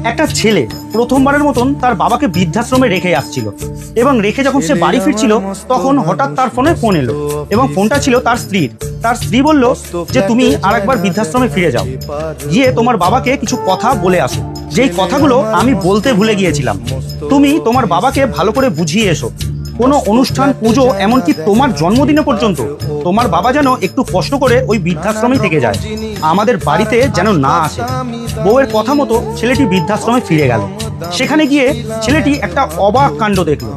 একটা ছেলে প্রথমবারের মতন তার বাবাকে বৃদ্ধাশ্রমে রেখে আসছিল এবং রেখে যখন সে বাড়ি ফিরছিল তখন হঠাৎ তার ফোন এলো এবং ফোনটা ছিল তার স্ত্রীর। তার স্ত্রী বলল যে তুমি আরেকবার বৃদ্ধাশ্রমে ফিরে যাও, গিয়ে তোমার বাবাকে কিছু কথা বলে আসো, যেই কথাগুলো আমি বলতে ভুলে গিয়েছিলাম। তুমি তোমার বাবাকে ভালো করে বুঝিয়ে এসো, কোনো অনুষ্ঠান, পুজো, এমনকি তোমার জন্মদিনে পর্যন্ত তোমার বাবা যেন একটু কষ্ট করে ওই বৃদ্ধাশ্রমেই থেকে যায়, আমাদের বাড়িতে যেন না আসে। বউয়ের কথা মতো ছেলেটি বৃদ্ধাশ্রমে ফিরে গেল। সেখানে গিয়ে ছেলেটি একটা অবাক কাণ্ড দেখলো।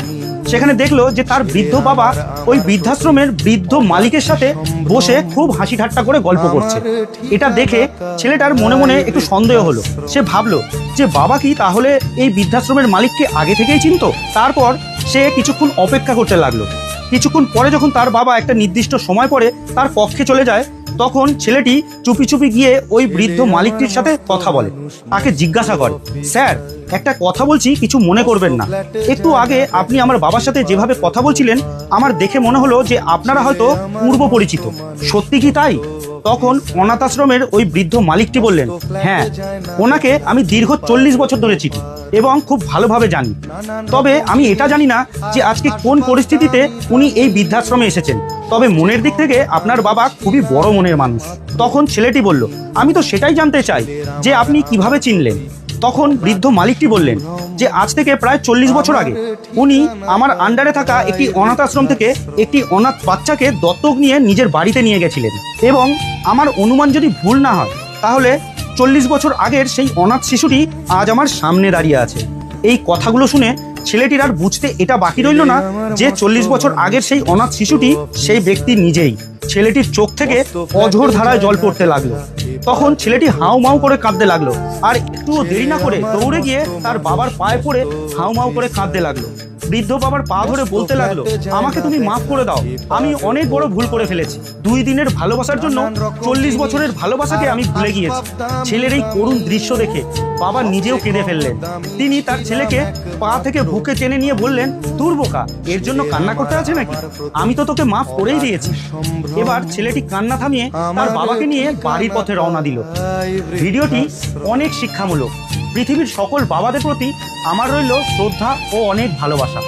সেখানে দেখলো যে তার বৃদ্ধ বাবা ওই বৃদ্ধাশ্রমের বৃদ্ধ মালিকের সাথে বসে খুব হাসি ঠাট্টা করে গল্প করছে। এটা দেখে ছেলেটার মনে মনে একটু সন্দেহ হলো। সে ভাবলো যে বাবা কি তাহলে এই বৃদ্ধাশ্রমের মালিককে আগে থেকেই চিনতো? তারপর সে কিছুক্ষণ অপেক্ষা করতে লাগলো। কিছুক্ষণ পরে যখন তার বাবা একটা নির্দিষ্ট সময় পরে তার কক্ষে চলে যায়, তখন ছেলেটি চুপি চুপি গিয়ে ওই বৃদ্ধ মালিকটির সাথে কথা বলে। তাকে জিজ্ঞাসা করে, স্যার একটা কথা বলছি, কিছু মনে করবেন না। একটু আগে আপনি আমার বাবার সাথে যেভাবে কথা বলছিলেন আমার দেখে মনে হলো যে আপনারা হয়তো পূর্ব পরিচিত, সত্যি কি তাই? তখন অনাথ আশ্রমের ওই বৃদ্ধ মালিকটি বললেন, হ্যাঁ, ওনাকে আমি দীর্ঘ 40 বছর ধরে চিনি এবং খুব ভালোভাবে জানি। তবে আমি এটা জানি না যে আজকে কোন পরিস্থিতিতে উনি এই বৃদ্ধাশ্রমে এসেছেন। তবে মনের দিক থেকে আপনার বাবা খুবই বড় মনের মানুষ। তখন ছেলেটি বলল, আমি তো সেটাই জানতে চাই যে আপনি কিভাবে চিনলেন? তখন বৃদ্ধ মালিকটি বললেন যে আজ থেকে প্রায় 40 বছর আগে উনি আমার আন্ডারে থাকা একটি অনাথ আশ্রম থেকে একটি অনাথ বাচ্চাকে দত্তক নিয়ে নিজের বাড়িতে নিয়ে গেছিলেন, এবং আমার অনুমান যদি ভুল না হয় তাহলে 40 বছর আগের সেই অনাথ শিশুটি আজ আমার সামনে দাঁড়িয়ে আছে। এই কথাগুলো শুনে ছেলেটির আর বুঝতে এটা বাকি রইল না যে 40 বছর আগের সেই অনাথ শিশুটি সেই ব্যক্তি নিজেই। ছেলেটির চোখ থেকে অঝোর ধারায় জল পড়তে লাগলো। তখন ছেলেটি হাউ মাউ করে কাঁদতে লাগলো, আর একটুও দেরি না করে দৌড়ে গিয়ে তার বাবার পায়ে পড়ে হাউ মাউ করে কাঁদতে লাগলো। বৃদ্ধ বাবার পা ধরে বলতে লাগলো, আমাকে তুমি মাফ করে দাও, আমি অনেক বড় ভুল করে ফেলেছি। 2 দিনের ভালোবাসার জন্য 40 বছরের ভালোবাসাকে আমি ভুলে গিয়েছি। ছেলের এই করুণ দৃশ্য দেখে বাবা নিজেও কেঁদে ফেললেন। তিনি তার ছেলেকে পা থেকে বুকে টেনে নিয়ে বললেন, দূর বোকা, এর জন্য কান্না করতে আছে নাকি? আমি তো তোকে মাফ করেই দিয়েছি। এবার ছেলেটি কান্না থামিয়ে তার বাবাকে নিয়ে বাড়ির পথে রওনা দিল। ভিডিওটি অনেক শিক্ষামূলক। পৃথিবীর সকল বাবাদের প্রতি আমার রইল শ্রদ্ধা ও অনেক ভালোবাসা।